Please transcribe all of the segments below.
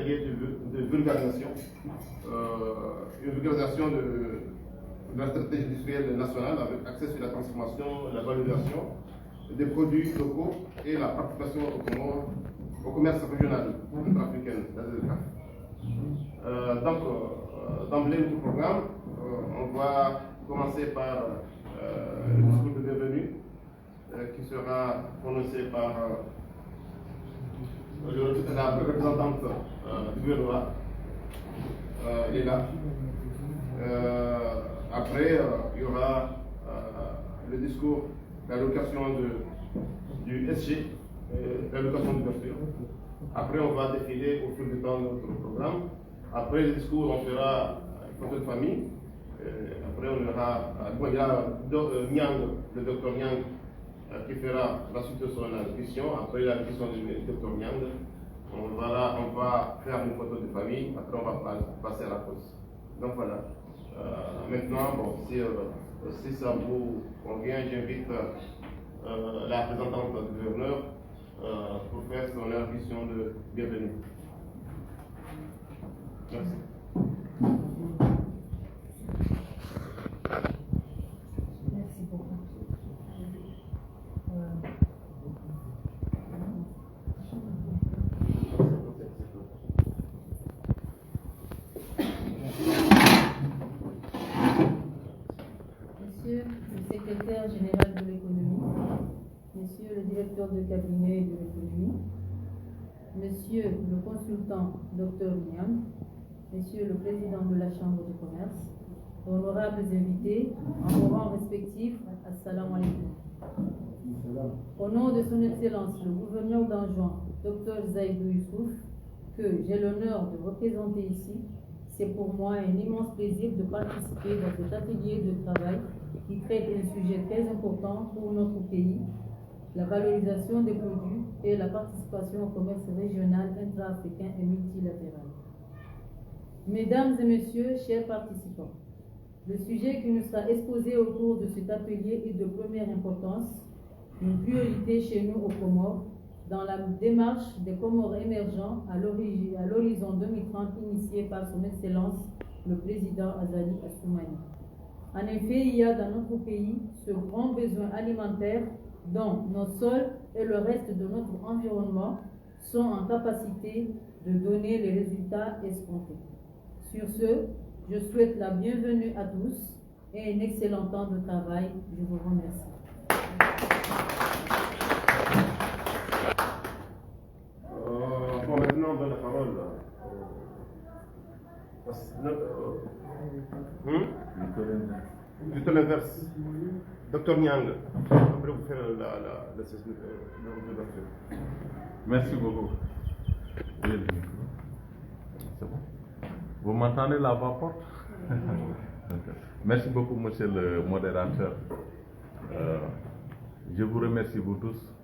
atelier de vulgarisation, une vulgarisation de la stratégie industrielle nationale avec accès sur la transformation, la valorisation des produits locaux et la participation au commerce régional africain. Donc, d'emblée du programme, on va commencer par le discours de bienvenue qui sera prononcé par la représentante du gouvernement, Léla. Après, il y aura le discours, l'allocation du SG, l'allocation d'ouverture. Après, on va défiler au fil du temps notre programme. Après le discours, on fera une photo de famille. Après, on aura il y a le docteur Nyang qui fera la suite de son allocution. Après l'allocution du docteur Nyang, on va faire une photo de famille. Après, on va passer à la pause. Donc voilà. Maintenant, bon, si ça vous convient, j'invite la représentante du gouverneur pour faire son allocution de bienvenue. Merci. Merci beaucoup. Monsieur le secrétaire général de l'économie, monsieur le directeur de cabinet de l'économie, monsieur le consultant Dr Niang, monsieur le président de la Chambre de commerce, honorables invités, en vos rangs respectifs, assalamu alaikum. Au nom de son Excellence, le gouverneur d'Anjouan, Dr Zaïdou Youssouf, que j'ai l'honneur de représenter ici, c'est pour moi un immense plaisir de participer dans cet atelier de travail qui traite un sujet très important pour notre pays, la valorisation des produits et la participation au commerce régional, intra-africain et multilatéral. Mesdames et messieurs, chers participants, le sujet qui nous sera exposé au cours de cet atelier est de première importance, une priorité chez nous aux Comores, dans la démarche des Comores émergents à l'horizon 2030 initiée par son Excellence le Président Azali Assoumani. En effet, il y a dans notre pays ce grand besoin alimentaire dont nos sols et le reste de notre environnement sont en capacité de donner les résultats escomptés. Sur ce, je souhaite la bienvenue à tous et un excellent temps de travail. Je vous remercie. Bon, maintenant, on donne la parole. Du temps inverse. Docteur Nyang, après vous faire la session de Merci beaucoup. C'est bon. Vous m'entendez la voix forte? Merci beaucoup, monsieur le modérateur. Je vous remercie vous tous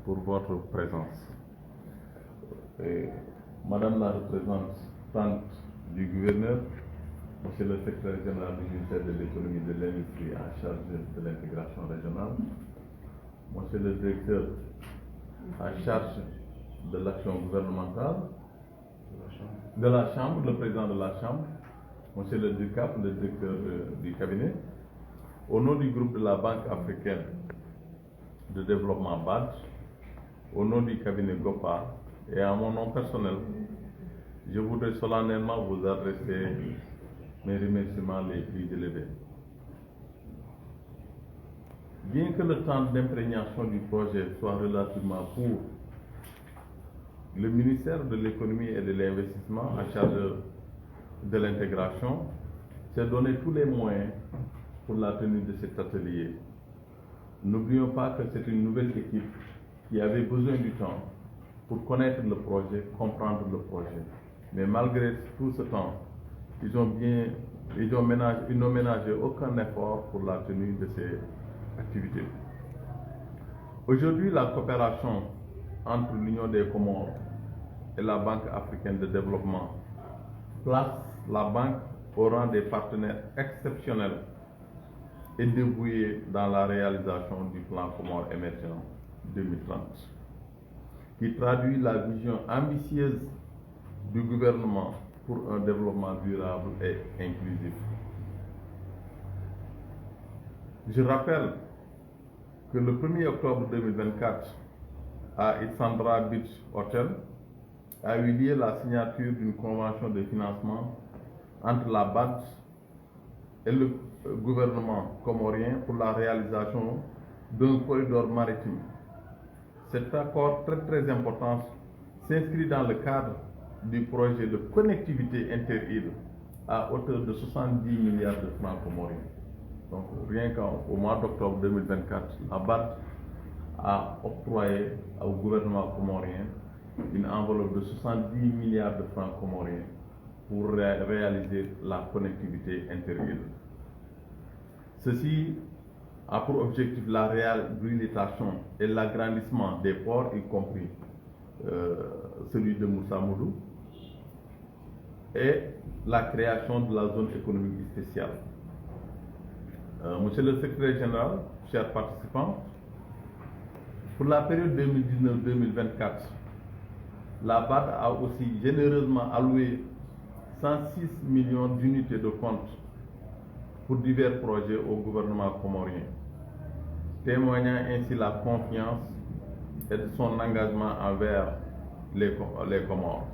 pour votre présence. Et Madame la représentante du gouverneur, monsieur le secrétaire général du ministère de l'économie et de l'industrie en charge de l'intégration régionale, monsieur le directeur en charge de l'action gouvernementale, de la Chambre, le président de la Chambre, monsieur le DUCAP, le directeur du cabinet, au nom du groupe de la Banque africaine de développement BAD, au nom du cabinet GOPA et à mon nom personnel, je voudrais solennellement vous adresser mes remerciements les plus élevés. Bien que le temps d'imprégnation du projet soit relativement court, le ministère de l'économie et de l'investissement en charge de l'intégration s'est donné tous les moyens pour la tenue de cet atelier. N'oublions pas que c'est une nouvelle équipe qui avait besoin du temps pour connaître le projet, comprendre le projet. Mais malgré tout ce temps, ils n'ont ménagé aucun effort pour la tenue de ces activités. Aujourd'hui, la coopération entre l'Union des Comores et la Banque africaine de développement place la banque au rang des partenaires exceptionnels et dévoués dans la réalisation du plan Comores émergent 2030, qui traduit la vision ambitieuse du gouvernement pour un développement durable et inclusif. Je rappelle que le 1er octobre 2024, à Isandra Beach Hotel, a eu lieu la signature d'une convention de financement entre la BAD et le gouvernement comorien pour la réalisation d'un corridor maritime. Cet accord très important s'inscrit dans le cadre du projet de connectivité inter-îles à hauteur de 70 milliards de francs comoriens. Donc rien qu'au mois d'octobre 2024, la BAD a octroyé au gouvernement comorien une enveloppe de 70 milliards de francs comoriens pour réaliser la connectivité inter-îles. Ceci a pour objectif la réhabilitation et l'agrandissement des ports, y compris celui de Moussamoudou, et la création de la zone économique spéciale. Monsieur le secrétaire général, chers participants, pour la période 2019-2024, la BAD a aussi généreusement alloué 106 millions d'unités de compte pour divers projets au gouvernement comorien, témoignant ainsi la confiance et de son engagement envers les Comores.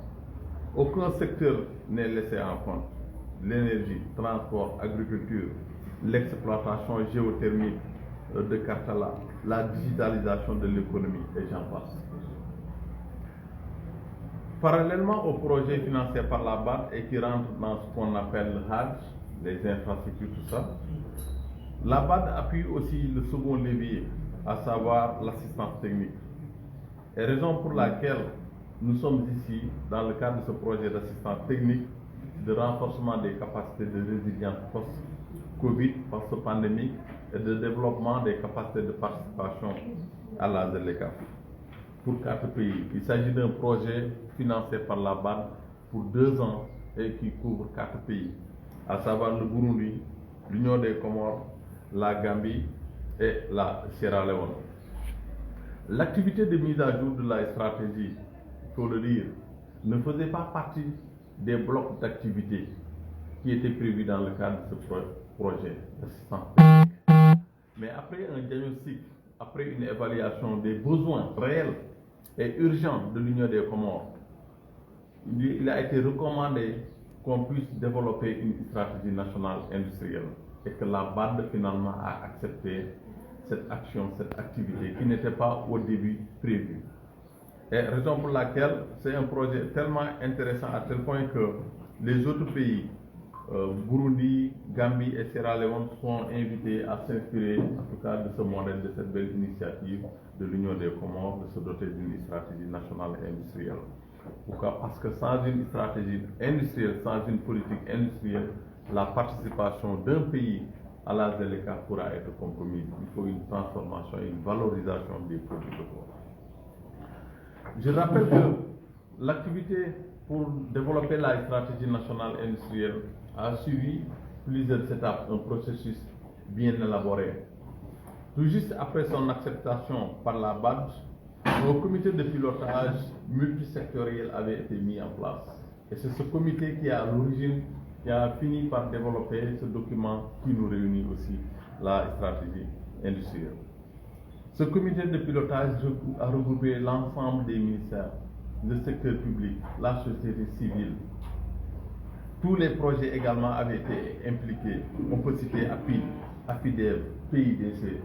Aucun secteur n'est laissé en compte. L'énergie, transport, agriculture, l'exploitation géothermique de Kartala, la digitalisation de l'économie et j'en passe. Parallèlement aux projets financés par la BAD et qui rentrent dans ce qu'on appelle le HADJ, les infrastructures, tout ça, la BAD appuie aussi le second levier, à savoir l'assistance technique. Et raison pour laquelle nous sommes ici dans le cadre de ce projet d'assistance technique de renforcement des capacités de résilience post-Covid, post-pandémique et de développement des capacités de participation à la ZLECAF pour 4 pays. Il s'agit d'un projet financé par la BAD pour 2 ans et qui couvre 4 pays, à savoir le Burundi, l'Union des Comores, la Gambie et la Sierra Leone. L'activité de mise à jour de la stratégie, il faut le dire, ne faisait pas partie des blocs d'activité qui étaient prévus dans le cadre de ce projet d'assistance technique. Mais après un diagnostic, après une évaluation des besoins réels et urgents de l'Union des Comores, il a été recommandé qu'on puisse développer une stratégie nationale industrielle et que la BAD finalement a accepté cette action, cette activité qui n'était pas au début prévue. Et raison pour laquelle c'est un projet tellement intéressant à tel point que les autres pays, Burundi, Gambie et Sierra Leone, sont invités à s'inspirer en tout cas de ce modèle, de cette belle initiative de l'Union des Comores de se doter d'une stratégie nationale et industrielle. Pourquoi? Parce que sans une stratégie industrielle, sans une politique industrielle, la participation d'un pays à la ZLECAF pourra être compromise. Il faut une transformation et une valorisation des produits locaux. Je rappelle que l'activité pour développer la stratégie nationale industrielle a suivi plusieurs étapes, un processus bien élaboré. Tout juste après son acceptation par la BAD, un comité de pilotage multisectoriel avait été mis en place. Et c'est ce comité qui, à l'origine, qui a fini par développer ce document qui nous réunit aussi, la stratégie industrielle. Ce comité de pilotage a regroupé l'ensemble des ministères, le secteur public, la société civile. Tous les projets également avaient été impliqués. On peut citer APID, AFIDEV, PIDC.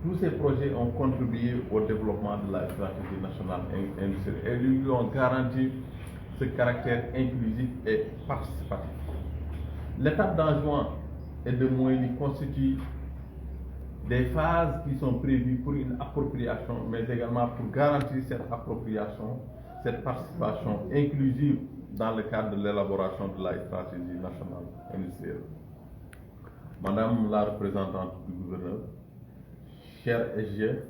Tous ces projets ont contribué au développement de la stratégie nationale industrielle et lui ont garanti ce caractère inclusif et participatif. L'étape d'en juin et de Moïli constitue des phases qui sont prévues pour une appropriation, mais également pour garantir cette appropriation, cette participation inclusive dans le cadre de l'élaboration de la stratégie nationale industrielle. Madame la représentante du gouverneur, cher SG,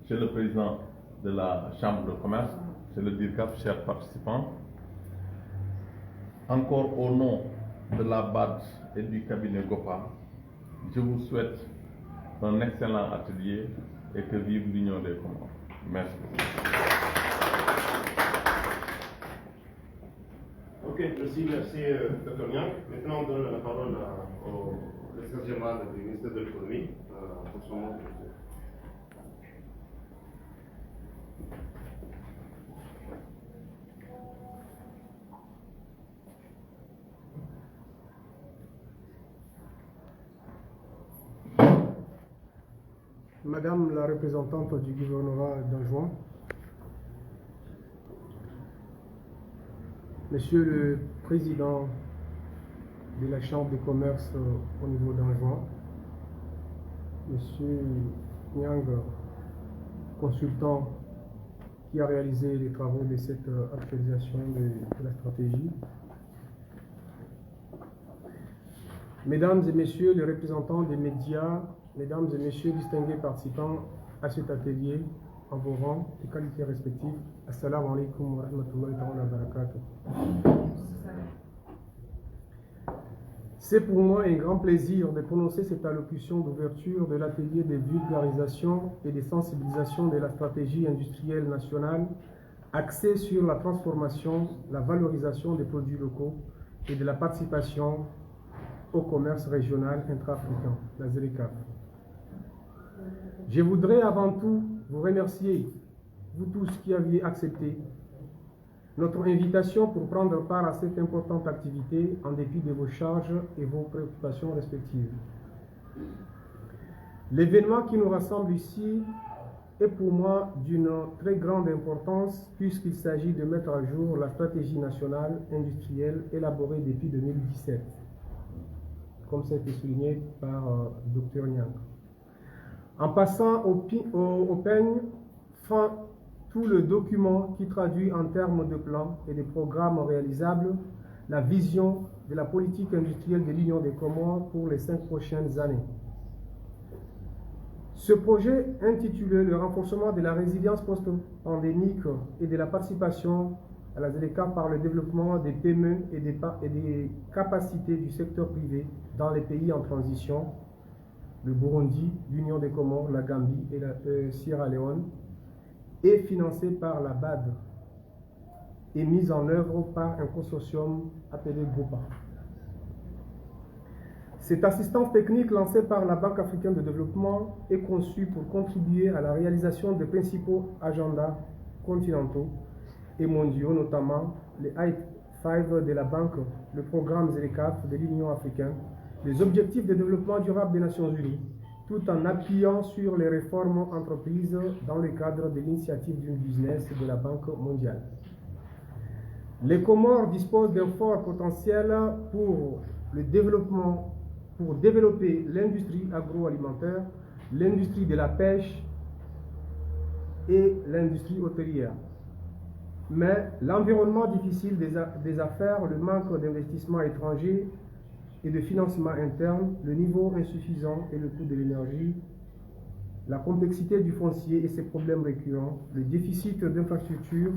Monsieur le Président de la Chambre de commerce, Monsieur le DIRCAP, chers participants, encore au nom de la BAD et du cabinet GOPA, je vous souhaite un excellent atelier et que vive l'Union des Comores. Merci. Ok, merci Dr Niang. Maintenant, on donne la parole au secrétaire général du ministère de l'économie pour son mot. Madame la représentante du gouvernorat d'Anjouan, Monsieur le Président de la Chambre de commerce au niveau d'Anjouan, Monsieur Niang, consultant qui a réalisé les travaux de cette actualisation de la stratégie, Mesdames et Messieurs les représentants des médias, Mesdames et Messieurs distingués participants à cet atelier, en vos rangs et qualités respectives, Assalamu alaikum wa rahmatullahi wa barakatuh. C'est pour moi un grand plaisir de prononcer cette allocution d'ouverture de l'atelier de vulgarisation et de sensibilisation de la stratégie industrielle nationale axée sur la transformation, la valorisation des produits locaux et de la participation au commerce régional intra-africain, la ZLECAf. Je voudrais avant tout vous remercier, vous tous qui aviez accepté notre invitation pour prendre part à cette importante activité en dépit de vos charges et vos préoccupations respectives. L'événement qui nous rassemble ici est pour moi d'une très grande importance puisqu'il s'agit de mettre à jour la stratégie nationale industrielle élaborée depuis 2017, comme ça a été souligné par Dr Niang. En passant au peigne fin tout le document qui traduit en termes de plans et de programmes réalisables la vision de la politique industrielle de l'Union des Comores pour les 5 prochaines années. Ce projet intitulé « Le renforcement de la résilience post-pandémique et de la participation à la ZLECAf par le développement des PME et des capacités du secteur privé dans les pays en transition, le Burundi, l'Union des Comores, la Gambie et la Sierra Leone, est financé par la BAD et mise en œuvre par un consortium appelé GOPA. Cette assistance technique lancée par la Banque africaine de développement est conçue pour contribuer à la réalisation des principaux agendas continentaux et mondiaux, notamment les I5 de la Banque, le programme ZLECAf de l'Union africaine, les objectifs de développement durable des Nations Unies, tout en appuyant sur les réformes entreprises dans le cadre de l'initiative d'une business de la Banque mondiale. Les Comores disposent d'un fort potentiel pour développer l'industrie agroalimentaire, l'industrie de la pêche et l'industrie hôtelière. Mais l'environnement difficile des affaires, le manque d'investissements étrangers et de financement interne, le niveau insuffisant et le coût de l'énergie, la complexité du foncier et ses problèmes récurrents, le déficit d'infrastructures,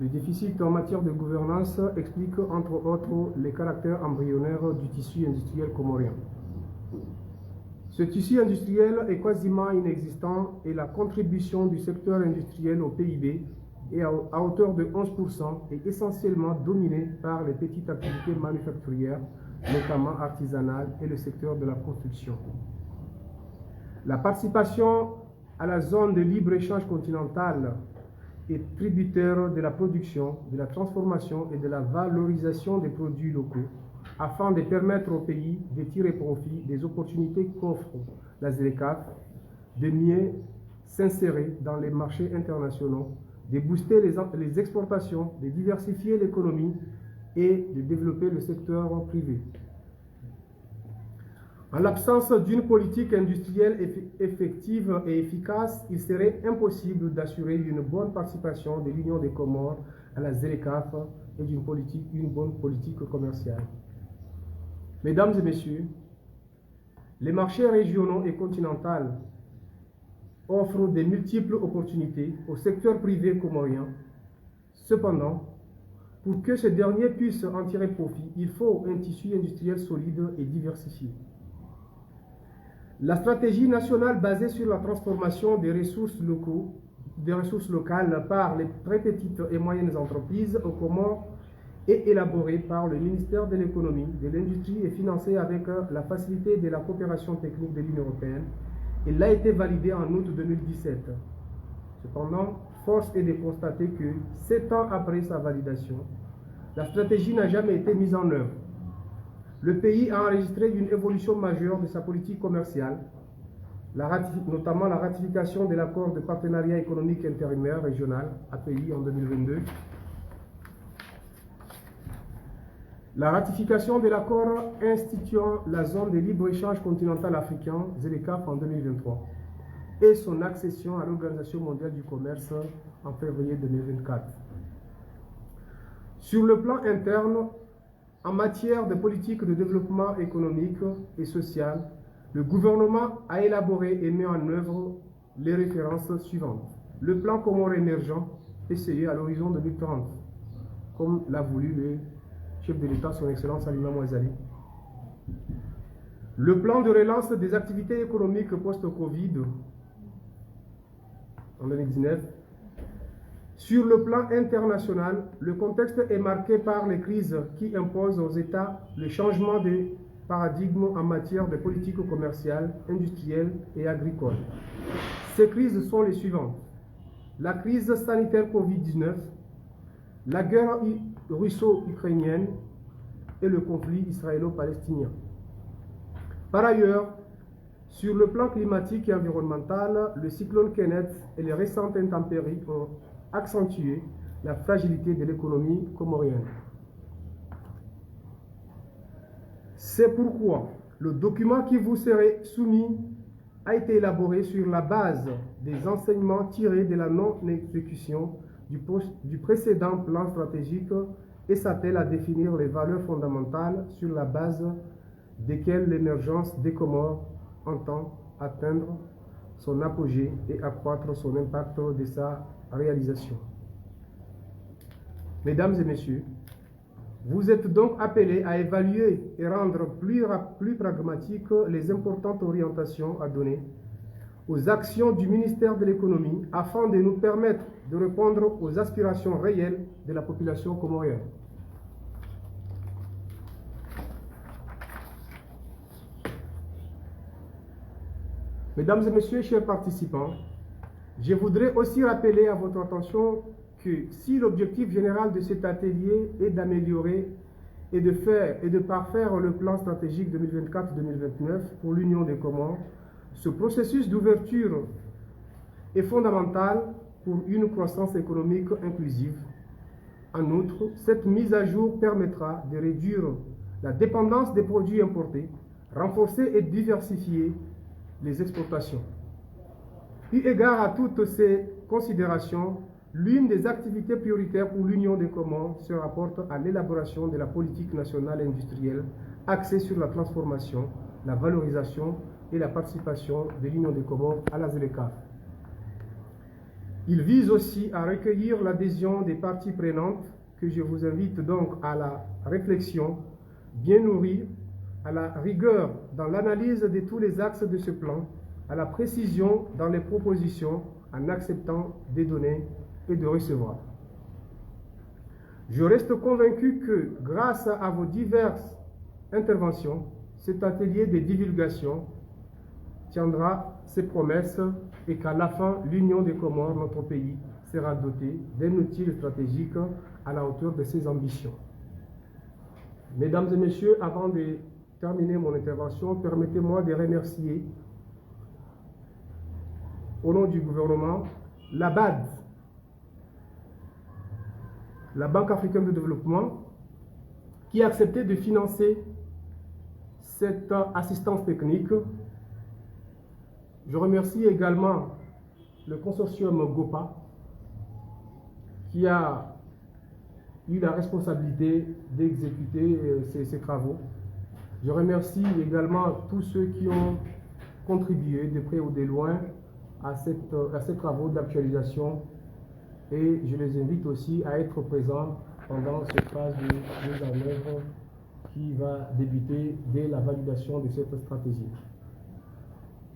le déficit en matière de gouvernance explique entre autres les caractères embryonnaires du tissu industriel comorien. Ce tissu industriel est quasiment inexistant et la contribution du secteur industriel au PIB est à hauteur de 11% est essentiellement dominée par les petites activités manufacturières, notamment artisanales, et le secteur de la construction. La participation à la zone de libre-échange continentale est tributaire de la production, de la transformation et de la valorisation des produits locaux, afin de permettre au pays de tirer profit des opportunités qu'offre la ZLECAf, de mieux s'insérer dans les marchés internationaux, de booster les exportations, de diversifier l'économie et de développer le secteur privé. En l'absence d'une politique industrielle effective et efficace, il serait impossible d'assurer une bonne participation de l'Union des Comores à la ZLECAf et une bonne politique commerciale. Mesdames et Messieurs, les marchés régionaux et continentaux offrent de multiples opportunités au secteur privé comorien. Cependant, pour que ce dernier puisse en tirer profit, il faut un tissu industriel solide et diversifié. La stratégie nationale basée sur la transformation des ressources locaux des ressources locales par les très petites et moyennes entreprises aux Comores est élaboré par le ministère de l'économie, de l'industrie et financé avec la facilité de la coopération technique de l'Union européenne. Il a été validé en août 2017. Cependant, force est de constater que 7 ans après sa validation, la stratégie n'a jamais été mise en œuvre. Le pays a enregistré une évolution majeure de sa politique commerciale, notamment la ratification de l'accord de partenariat économique intérimaire régional, API, en 2022, la ratification de l'accord instituant la zone de libre-échange continental africain, ZLECAf, en 2023, et son accession à l'Organisation mondiale du commerce en février 2024. Sur le plan interne, en matière de politique de développement économique et social, le gouvernement a élaboré et mis en œuvre les références suivantes. Le plan Comores émergent, essayé à l'horizon 2030, comme l'a voulu le chef de l'État, son Excellence Halima Mouazali. Le plan de relance des activités économiques post-Covid en 2019. Sur le plan international, le contexte est marqué par les crises qui imposent aux États le changement de paradigme en matière de politique commerciale, industrielle et agricole. Ces crises sont les suivantes. La crise sanitaire Covid-19, la guerre russo-ukrainienne et le conflit israélo-palestinien. Par ailleurs, sur le plan climatique et environnemental, le cyclone Kenneth et les récentes intempéries ont accentué la fragilité de l'économie comorienne. C'est pourquoi le document qui vous serait soumis a été élaboré sur la base des enseignements tirés de la non-exécution du précédent plan stratégique et s'attelle à définir les valeurs fondamentales sur la base desquelles l'émergence des Comores entend atteindre son apogée et accroître son impact de sa réalisation. Mesdames et messieurs, vous êtes donc appelés à évaluer et rendre plus pragmatiques les importantes orientations à donner aux actions du ministère de l'économie afin de nous permettre de répondre aux aspirations réelles de la population comorienne. Mesdames et messieurs, chers participants, je voudrais aussi rappeler à votre attention que si l'objectif général de cet atelier est d'améliorer et de parfaire le plan stratégique 2024-2029 pour l'Union des Comores, ce processus d'ouverture est fondamental pour une croissance économique inclusive. En outre, cette mise à jour permettra de réduire la dépendance des produits importés, renforcer et diversifier les exportations. Eu égard à toutes ces considérations, l'une des activités prioritaires pour l'Union des Comores se rapporte à l'élaboration de la politique nationale et industrielle axée sur la transformation, la valorisation et la participation de l'Union des Comores à la ZLECAf. Il vise aussi à recueillir l'adhésion des parties prenantes, que je vous invite donc à la réflexion bien nourrie, à la rigueur dans l'analyse de tous les axes de ce plan, à la précision dans les propositions en acceptant des données et de recevoir. Je reste convaincu que grâce à vos diverses interventions, cet atelier de divulgation tiendra ses promesses et qu'à la fin, l'Union des Comores, notre pays, sera dotée d'un outil stratégique à la hauteur de ses ambitions. Mesdames et messieurs, avant de terminer mon intervention, permettez-moi de remercier au nom du gouvernement la BAD, la Banque africaine de développement, qui a accepté de financer cette assistance technique. Je remercie également le consortium GOPA, qui a eu la responsabilité d'exécuter ces travaux. Je remercie également tous ceux qui ont contribué de près ou de loin à ces travaux d'actualisation et je les invite aussi à être présents pendant cette phase de mise en œuvre qui va débuter dès la validation de cette stratégie.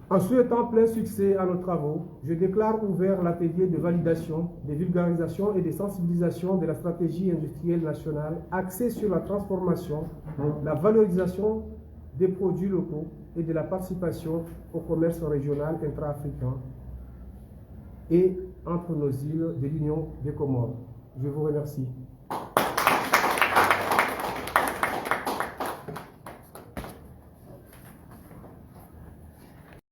En souhaitant plein succès à nos travaux, je déclare ouvert l'atelier de validation, de vulgarisation et de sensibilisation de la stratégie industrielle nationale axée sur la transformation, la valorisation des produits locaux et de la participation au commerce régional intra-africain et entre nos îles de l'Union des Comores. Je vous remercie.